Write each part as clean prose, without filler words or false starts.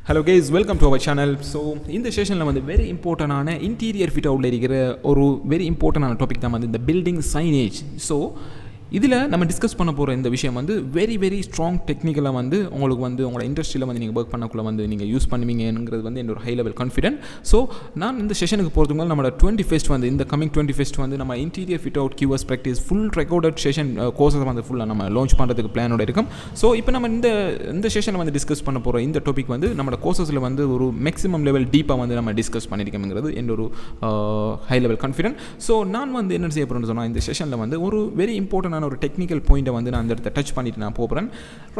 Hello guys, welcome to our channel. So இந்த செஷனில் வந்து வெரி இம்பார்ட்டண்டான இன்டீரியர் ஃபிட் அவுட்டில் இருக்கிற ஒரு வெரி இம்பார்ட்டண்டான டாபிக் தான் வந்து இந்த பில்டிங் சைனேஜ். ஸோ இதில் நம்ம டிஸ்கஸ் பண்ண போகிற இந்த விஷயம் வந்து வெரி ஸ்ட்ராங் டெக்னிக்கலாக வந்து உங்களுக்கு வந்து உங்களோட இண்டஸ்ட்ரியில் வந்து நீங்கள் ஒர்க் பண்ணக்குள்ள வந்து நீங்கள் யூஸ் பண்ணுவீங்கிறது வந்து என்னோட ஹை லெவல் கான்ஃபிடென்ட். ஸோ நான் இந்த செஷனுக்கு போகிறதுக்கு முன்னாடி நம்மளோட 21st வந்து இந்த கமிங் 21st வந்து நம்ம interior fit out QS practice full recorded session courses வந்து ஃபுல்லாக நம்ம லான்ச் பண்ணுறதுக்கு பிளானோட இருக்கும். ஸோ இப்போ நம்ம இந்த செஷனில் வந்து டிஸ்கஸ் பண்ண போகிற இந்த டாபிக் வந்து நம்மளோட கோர்ஸஸில் வந்து ஒரு மேக்ஸிமம் லெவல் டீப்பாக வந்து நம்ம டிஸ்கஸ் பண்ணியிருக்கோங்கிறது என்னோட ஹை லெவல் கான்ஃபிடென்ட். ஸோ நான் வந்து என்ன செய்ய போகிறேன்னு சொன்னால் இந்த செஷனில் வந்து ஒரு வெரி இம்பார்ட்டண்டான ஒரு டெக்னிக்கல் பாயிண்ட்டை வந்து நான் அந்த இடத்த டச் பண்ணிட்டு நான் போகிறேன்.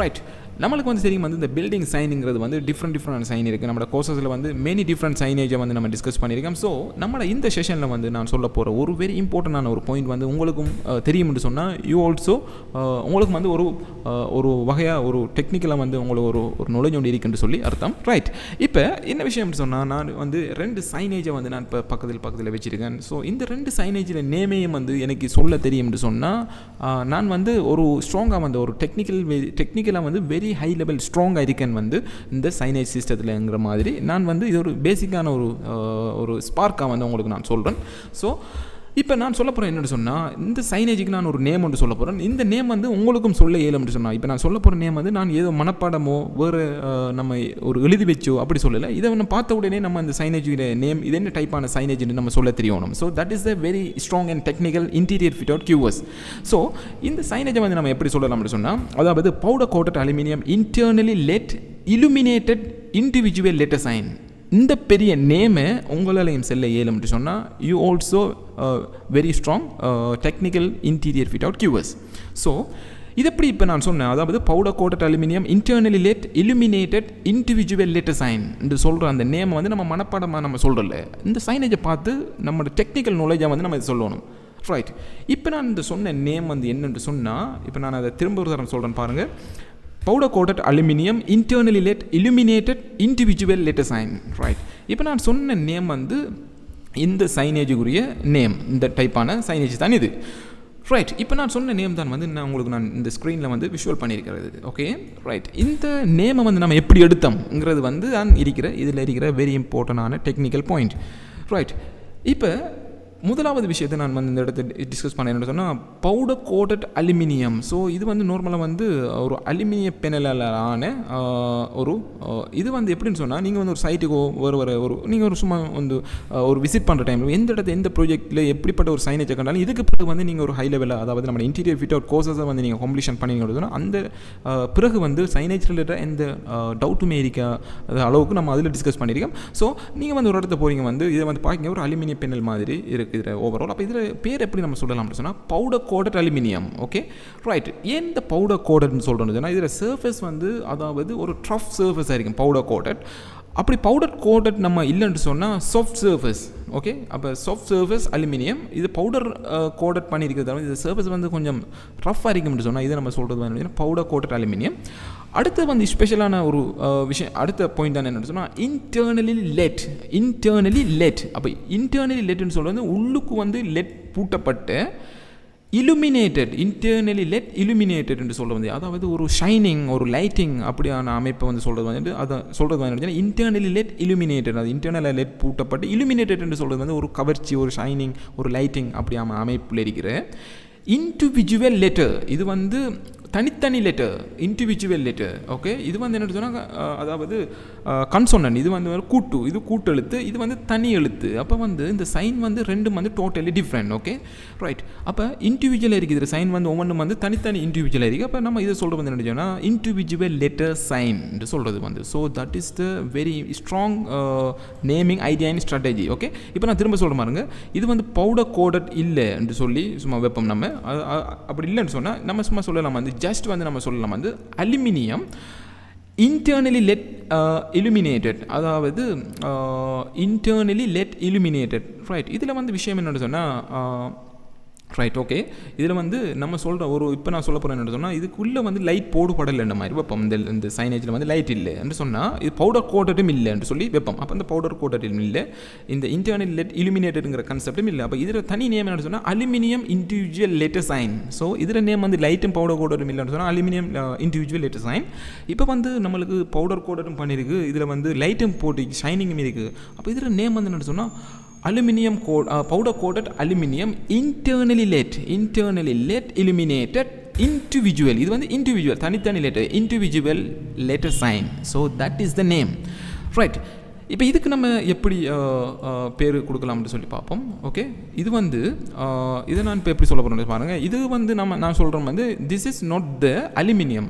ரைட், நம்மளுக்கு வந்து தெரியும் வந்து இந்த பில்டிங் சைனுங்கிறது வந்து டிஃப்ரெண்ட் சைன் இருக்குது. நம்மளோட கோர்ஸஸில் வந்து மெனி டிஃப்ரெண்ட் சைனேஜை வந்து நம்ம டிஸ்கஸ் பண்ணியிருக்கோம். ஸோ நம்மளோட இந்த செஷனில் வந்து நான் சொல்ல போகிற ஒரு வெரி இம்பார்ட்டண்டான ஒரு பாயிண்ட் வந்து உங்களுக்கும் தெரியும்னு சொன்னால் யூ ஆல்சோ உங்களுக்கு வந்து ஒரு வகையாக ஒரு டெக்னிக்கலாக வந்து உங்களுக்கு ஒரு நுழைஞ்சு ஒன்று இருக்குன்னு சொல்லி அர்த்தம். ரைட், இப்போ என்ன விஷயம்னு சொன்னால் நான் வந்து 2 சைனேஜை வந்து நான் இப்போ பக்கத்தில் வச்சுருக்கேன். ஸோ இந்த 2 சைனேஜில் நேமையும் வந்து எனக்கு சொல்ல தெரியும்னு சொன்னால் நான் வந்து ஒரு ஸ்ட்ராங்காக வந்து ஒரு டெக்னிக்கலாக வந்து வெரி ஹை லெவல் ஸ்ட்ராங்காக இருக்கேன் வந்து இந்த சைனேஜ் சிஸ்டத்தில்ங்கிற மாதிரி நான் வந்து இது ஒரு பேசிக்கான ஒரு ஸ்பார்க்காக வந்து உங்களுக்கு நான் சொல்கிறேன். ஸோ இப்போ நான் சொல்ல போகிறேன் என்னென்னு சொன்னால் இந்த சைனேஜுக்கு நான் ஒரு நேம் ஒன்று சொல்ல போகிறேன். இந்த நேம் வந்து உங்களுக்கும் சொல்ல இயலும்னு சொன்னால் இப்போ நான் சொல்ல போகிற நேம் வந்து நான் ஏதோ மனப்பாடமோ வேறு நம்ம ஒரு எழுதி வச்சோ அப்படி சொல்லலை. இதை நம்ம பார்த்த உடனே நம்ம இந்த சைனேஜுடைய நேம் இது என்ன டைப்பான சைனேஜ்னு நம்ம சொல்ல தெரியணும். So that is the very strong and technical interior fit out QS. So இந்த சைனேஜை வந்து நம்ம எப்படி சொல்லலாம் அப்படின்னு சொன்னால் அதாவது powder coated aluminium internally LED illuminated individual letter sign. இந்த பெரிய நேமை உங்களாலையும் செல்ல இயலும்னு சொன்னால் you also very strong technical interior fit out QS. So இது எப்படி இப்போ நான் சொன்னேன் அதாவது powder coated aluminium internally LED illuminated individual letter sign என்று சொல்கிற அந்த நேமை வந்து நம்ம மனப்பாடமாக நம்ம சொல்கிறல இந்த சைனேஜை பார்த்து நம்மளோட டெக்னிக்கல் நாலேஜை வந்து நம்ம சொல்லணும். ரைட், இப்போ நான் இந்த சொன்ன நேம் வந்து என்னென்று சொன்னால் இப்போ நான் அதை திரும்ப ஒரு தரம் சொல்கிறேன் பாருங்கள். Powder coated aluminium internally LED illuminated individual letter sign. Right, இப்போ நான் சொன்ன நேம் வந்து இந்த சைனேஜுக்குரிய நேம், இந்த டைப்பான சைனேஜ் தான் இது. ரைட், இப்போ நான் சொன்ன நேம் தான் வந்து நான் இந்த ஸ்க்ரீனில் வந்து விஷுவல் பண்ணியிருக்கிறது. ஓகே, ரைட், இந்த நேமை வந்து நம்ம எப்படி எடுத்தோம்ங்கிறது வந்து தான் இதில் இருக்கிற வெரி இம்பார்ட்டண்டான டெக்னிக்கல் பாயிண்ட். ரைட், இப்போ முதலாவது விஷயத்தை நான் வந்து இந்த இடத்த டிஸ்கஸ் பண்ண என்ன சொன்னால் பவுடர் கோட்டட் அலுமினியம். ஸோ இது வந்து நார்மலாக வந்து ஒரு அலுமினிய பெனலான இது வந்து எப்படின்னு சொன்னால் நீங்கள் வந்து ஒரு சைட்டுக்கோ நீங்கள் ஒரு சும்மா வந்து ஒரு விசிட் பண்ணுற டைமில் எந்த ப்ராஜெக்ட்டில் எப்படிப்பட்ட ஒரு சைனேஜை கண்டாலும் இதுக்கு பிறகு வந்து நீங்கள் ஒரு ஹை லெவலில் அதாவது நம்ம இன்டீரியர் ஃபிட் அவுட் கோர்ஸஸை வந்து நீங்கள் கம்ப்ளீஷன் பண்ணிங்கன்னா அந்த பிறகு வந்து சைனேஜ் ரிலேட்டட் எந்த டவுட்டுமே இருக்க அளவுக்கு நம்ம அதில் டிஸ்கஸ் பண்ணியிருக்கோம். ஸோ நீங்கள் வந்து ஒரு இடத்த போகிறீங்க வந்து இதை வந்து பார்க்க ஒரு அலுமினிய பெனல் மாதிரி இருக்குது இதில் ஓவரால். அப்போ இதில் பேர் எப்படி நம்ம சொல்லலாம் அப்படின்னு சொன்னால் powder coated aluminium. Okay, right, ஏன் இந்த பவுடர் கோட்டட்னு சொல்கிறோன்னு சொன்னால் இதில் சர்ஃபேஸ் வந்து அதாவது ஒரு ட்ரஃப் சர்ஃபேஸ் ஆகிருக்கும் பவுடர் கோட்டட். அப்படி பவுடர் கோட்டட் நம்ம இல்லைன்னு சொன்னால் சாஃப்ட் சர்ஃபேஸ். ஓகே, அப்போ சாஃப்ட் சர்ஃபேஸ் அலுமினியம் இது பவுடர் கோட்டட் பண்ணியிருக்கிறது இது சர்ஃபேஸ் வந்து கொஞ்சம் ரஃப்பாக இருக்கும்னு சொன்னால் இதை நம்ம சொல்கிறது வந்து பவுடர் கோட்டட் அலுமினியம். அடுத்து வந்து ஸ்பெஷலான ஒரு விஷயம் அடுத்த பாயிண்ட் தான் என்னென்னு சொன்னால் இன்டர்னலி லெட். அப்போ இன்டர்னலி லெட்னு சொல்கிறது உள்ளுக்கு வந்து லெட் பூட்டப்பட்ட இலுமினேட்டட் இன்டர்னலி லெட் இலுமினேட்டட் என்று சொல்கிறது வந்து அதாவது ஒரு ஷைனிங் ஒரு லைட்டிங் அப்படியான அமைப்பை வந்து சொல்கிறது வந்து அதை சொல்கிறது வந்து இன்டர்னலி லெட் இலுமினேட்டட். அது இன்டர்னல் லெட் பூட்டப்பட்டு இலுமினேட்டட் என்று சொல்கிறது வந்து ஒரு கவர்ச்சி ஒரு ஷைனிங் ஒரு லைட்டிங் அப்படியான அமைப்பில் இருக்கிற இண்டிவிஜுவல் லெட்டர். இது வந்து தனித்தனி லெட்டர் இண்டிவிஜுவல் லெட்டர். ஓகே, இது வந்து என்ன சொன்னால் அதாவது கன்சோனன்ட் இது வந்து இது கூட்டெழுத்து இது வந்து தனி எழுத்து. அப்போ வந்து இந்த சைன் வந்து ரெண்டும் வந்து டோட்டலி டிஃப்ரெண்ட். ஓகே, ரைட், அப்போ இண்டிவிஜுவலாக இருக்குது சைன் வந்து ஒவ்வொன்றும் வந்து தனித்தனி இண்டிவிஜுவலாக இருக்குது. அப்போ நம்ம இதை சொல்கிறது வந்து என்ன சொன்னால் இண்டிவிஜுவல் லெட்டர் சைன் என்று சொல்கிறது வந்து. So that is the very strong naming idea and strategy. Okay, இப்போ நான் திரும்ப சொல்ல பாருங்க இது வந்து பவுடர் கோடட் இல்லை என்று சொல்லி சும்மா வைப்போம். நம்ம அப்படி இல்லைன்னு சொன்னால் நம்ம சும்மா சொல்லலாம் வந்து ஜஸ்ட் வந்து நம்ம சொல்லலாம் வந்து அலுமினியம் இன்டர்னலி லெட் இலுமினேட்டட் அதாவது இன்டர்னலி லெட் இலுமினேட்டட். ரைட், இதில் வந்து விஷயம் என்னென்னு சொன்னால் ரைட். ஓகே, இதில் வந்து நம்ம சொல்கிற ஒரு இப்போ நான் சொல்ல போகிறேன் என்ன சொன்னால், இதுக்குள்ளே வந்து லைட் போடுபடலைன்ற மாதிரி வைப்போம். இந்த சைனேஜில் வந்து லைட் இல்லை என்று சொன்னால் இது பவுடர் கோட்டட்டும் இல்லை என்று சொல்லி வைப்போம். அப்போ இந்த பவுடர் கோட்டட்டும் இல்லை, இந்த இன்டர்னல் லெட் இலுமினேட்டடுங்கிற கான்செப்டும் இல்லை. அப்போ இதில் தனி நேம் என்ன சொன்னால் aluminium individual letter sign. So இதில் நேம் வந்து லைட்டும் பவுடர் கோட்டட்டும் இல்லைன்னு சொன்னால் அலுமினியம் இண்டிவிஜுவல் லெட்டர் சைன். இப்போ வந்து நம்மளுக்கு பவுடர் கோட்டட்டும் பண்ணியிருக்கு, இதில் வந்து லைட்டும் போட்டு ஷைனிங்கும் இருக்குது. அப்போ இதில் நேம் வந்து என்ன சொன்னால் aluminium powder coated aluminium internally LED illuminated individual. இது வந்து இண்டிவிஜுவல் தனித்தனி letter individual letter sign. So that is the name. Right. இப்போ இதுக்கு நம்ம எப்படி பேர் கொடுக்கலாம்னு சொல்லி பார்ப்போம். ஓகே, இது வந்து இதை நான் இப்போ எப்படி சொல்ல போகிறேன் பாருங்கள். இது வந்து நான் சொல்கிறேன் வந்து this is not the aluminium.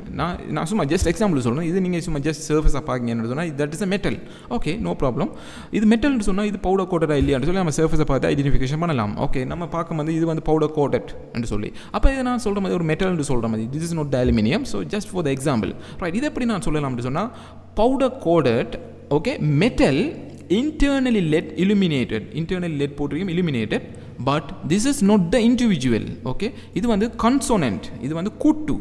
நான் சும்மா ஜஸ்ட் எக்ஸாம்பிள் சொல்கிறேன். இது நீங்கள் சும்மா ஜஸ்ட் சர்ஃபேஸாக பார்க்கிங்கன்னு சொன்னால் that is a metal. Okay, no problem. இது மெட்டல்னு சொன்னால் இது பவுடர் கோட்டடா இல்லையான்னு சொல்லி நம்ம சர்ஃபேஸை பார்த்து ஐடென்டிஃபிகேஷன் பண்ணலாம். ஓகே, நம்ம பார்க்கும் வந்து இது வந்து பவுடர் கோட்டட் என்று சொல்லி. அப்போ இதை நான் சொல்கிற மாதிரி ஒரு மெட்டல்னு சொல்கிற மாதிரி this is not the aluminium. So just for the example. Right. இது எப்படி நான் சொல்லலாம்னு சொன்னால் powder coated metal internally LED illuminated, போட்டிருக்கும் illuminated, but this is not the individual. okay, இது வந்து consonant, இது வந்து கூட்டு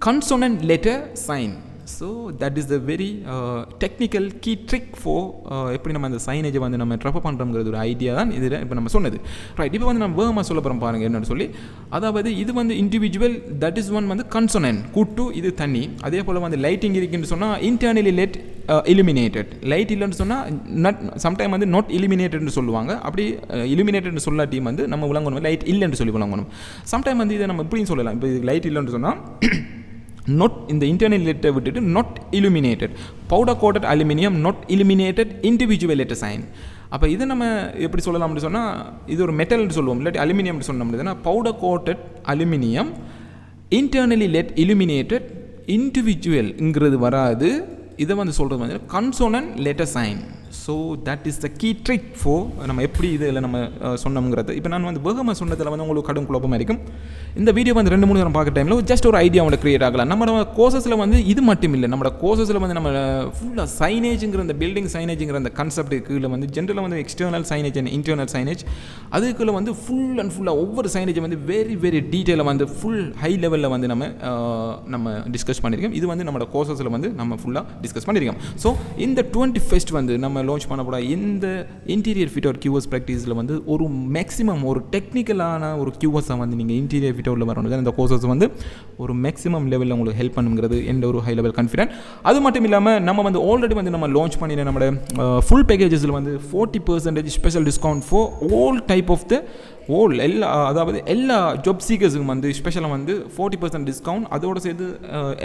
consonant letter sign. So that is the very technical key trick for எப்படி நம்ம அந்த சைனேஜை வந்து நம்ம ட்ரப் பண்ணுறோங்கிறது ஒரு ஐடியா தான் இதில் இப்போ நம்ம சொன்னது. ரைட். இப்போ வந்து நம்ம வேகமாக சொல்ல போகிறோம் பாருங்கள் என்னென்னு சொல்லி. அதாவது இது வந்து இண்டிவிஜுவல், தட் இஸ் ஒன் வந்து கன்சோனன்ட் கூட்டு, இது தண்ணி. அதே போல் வந்து லைட்டிங் இருக்குன்னு சொன்னால் இன்டர்னலி லெட் illuminated, லைட் இல்லைன்னு சொன்னால் சம்டைம் வந்து நாட் illuminated சொல்லுவாங்க. அப்படி illuminated சொல்ல டீம் வந்து நம்ம விளங்கணும் லைட் இல்லைன்னு சொல்லி விளங்கணும். சம்டைம் வந்து இதை நம்ம இப்படின்னு சொல்லலாம். இப்போ இது லைட் இல்லைன்னு சொன்னால் not in the internal letter விட்டுட்டு not illuminated, powder coated aluminium not illuminated individual letter sign. அப்போ இதை நம்ம எப்படி சொல்லலாம் அப்படின்னு சொன்னால் இது ஒரு மெட்டல்னு சொல்லுவோம், இல்லாட்டி அலுமினியம் சொன்ன முடியுதுன்னா powder coated aluminium internally LED illuminated இண்டிவிஜுவல்ங்கிறது வராது. இதை வந்து சொல்கிறது வந்து consonant letter sign. So that is the key trick for நம்ம எப்படி இதில் நம்ம சொன்னோங்கிறது. இப்போ நான் வந்து வேகமாக சொன்னதில் வந்து உங்களுக்கு கடும் குழப்பமாக இருக்கும். இந்த வீடியோ வந்து 2-3 நேரம் பார்க்குற டைமில் ஜஸ்ட் ஒரு ஐடியா உங்களுக்கு கிரியேட் ஆகலாம். நம்ம கோர்சஸில் வந்து இது மட்டும் இல்லை, நம்ம கோர்சஸில் வந்து நம்ம ஃபுல்லாக சைனேஜுங்கிற அந்த பில்டிங் சைனேஜுங்கிற அந்த கான்செப்ட் கீழே வந்து ஜென்ரலாக வந்து external signage and internal signage அதுக்குள்ளே வந்து ஃபுல் அண்ட் ஃபுல்லாக ஒவ்வொரு சைனேஜை வந்து வெரி வெரி டீட்டெயிலாக வந்து ஃபுல் ஹை லெவலில் வந்து நம்ம டிஸ்கஸ் பண்ணியிருக்கோம். இது வந்து நம்மளோட கோர்சஸில் வந்து நம்ம ஃபுல்லாக டிஸ்கஸ் பண்ணியிருக்கோம். ஸோ இந்த 21st வந்து நம்ம லான்ச் பண்ணப்பட இந்த இன்டீரியர் ஃபிட் அவுட் கியூஎஸ் ப்ராக்டிஸில் வந்து ஒரு மேக்ஸிமம் ஒரு டெக்னிக்கலான ஒரு கியூஎஸை வந்து நீங்கள் இன்டீரியர் ஃபிட் அவுட்டில் வரணும். இந்த கோர்சஸ் வந்து ஒரு மேக்ஸிமம் லெவலில் உங்களுக்கு ஹெல்ப் பண்ணுங்கிறது எந்த ஒரு ஹை லெவல் கான்ஃபிடென்ட். அது மட்டும் இல்லாமல் நம்ம வந்து ஆல்ரெடி வந்து நம்ம லான்ச் பண்ணின நம்மளோட ஃபுல் பேக்கேஜஸில் வந்து 40% special discount for all type of the அதாவது எல்லா ஜாப் சீக்கர்ஸுக்கும் வந்து ஸ்பெஷலாக வந்து 40% டிஸ்கவுண்ட். அதோடு சேர்த்து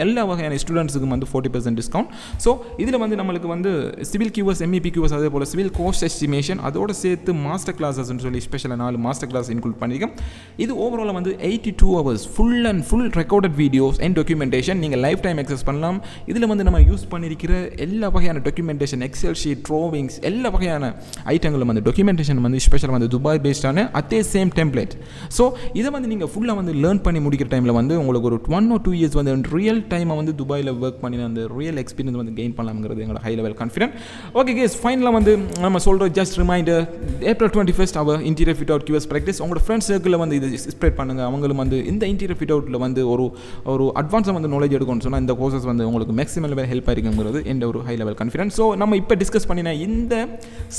எல்லா வகையான ஸ்டூடெண்ட்ஸுக்கும் வந்து 40% டிஸ்கவுண்ட். ஸோ இதில் வந்து நம்மளுக்கு வந்து சிவில் கியூஎஸ், எம்இபி கியூஎஸ், அதே போல் சிவில் கோஸ்ட் எஸ்டிமேஷன், அதோடு சேர்த்து மாஸ்டர் கிளாஸஸ்ன்னு சொல்லி ஸ்பெஷலாக 4 மாஸ்டர் கிளாஸ் இன்க்ளூட் பண்ணியிருக்கோம். இது ஓவராலாக வந்து 82 hours full and full recorded videos and documentation நீங்கள் லைஃப் டைம் எக்ஸஸ் பண்ணலாம். இதில் வந்து நம்ம யூஸ் பண்ணியிருக்கிற எல்லா வகையான டாக்குமெண்டேஷன், எக்ஸல் ஷீட், ட்ராவிங்ஸ், எல்லா வகையான ஐட்டங்களும் வந்து டாக்குமெண்டேஷன் வந்து ஸ்பெஷலாக வந்து துபாய் பேஸ்டான அதே சேம் டெம்ப்ளேட். ஸோ இதை வந்து நீங்கள் ஃபுல்லாக வந்து லேர்ன் பண்ணி முடிக்கிற டைமில் வந்து உங்களுக்கு ஒரு 1 or 2 years வந்து ரியல் டைமாக வந்து துபாயில் ஒர்க் பண்ணி அந்த ரியல் எக்ஸ்பீரியன்ஸ் வந்து கெயின் பண்ணலாம்ங்கிறது எங்களோட high level confident. Okay guys, ஃபைனலாக வந்து நம்ம சொல்கிற just reminder, April 21st our interior fit out QS practice. உங்களோட ஃப்ரெண்ட்ஸ் சர்க்கிளில் வந்து இது ஸ்ப்ரெட் பண்ணுங்கள். அவங்களும் வந்து இந்த இன்டீரியர் ஃபிட் அவுட்டில் வந்து ஒரு அட்வான்ஸாக வந்து நாலேஜ் எடுக்கணும்னு சொன்னால் இந்த கோர்சஸ் வந்து உங்களுக்கு மேக்ஸிமம் லெவல் ஹெல்ப் ஆகிருக்குங்கிறது எந்த ஒரு ஹை லெவல் கான்ஃபிடென்ட். ஸோ நம்ம இப்போ டிஸ்கஸ் பண்ணின இந்த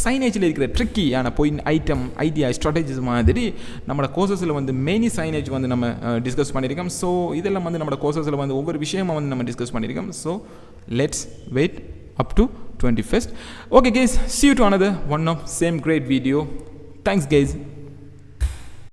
சைனேஜில் இருக்கிற ட்ரிக்கியான ஐட்டம், ஐடியா, ஸ்ட்ராட்டஜிஸ் மாதிரி நம்மளோட கோர்சஸில் வந்து மெனி சைனேஜ் வந்து நம்ம டிஸ்கஸ் பண்ணியிருக்கோம். ஸோ இதெல்லாம் வந்து நம்மளோட கோர்சஸில் வந்து ஒவ்வொரு விஷயமாக வந்து நம்ம டிஸ்கஸ் பண்ணியிருக்கோம். So let's wait up to 21st. Okay guys, see you to another one of same great video. Thanks guys.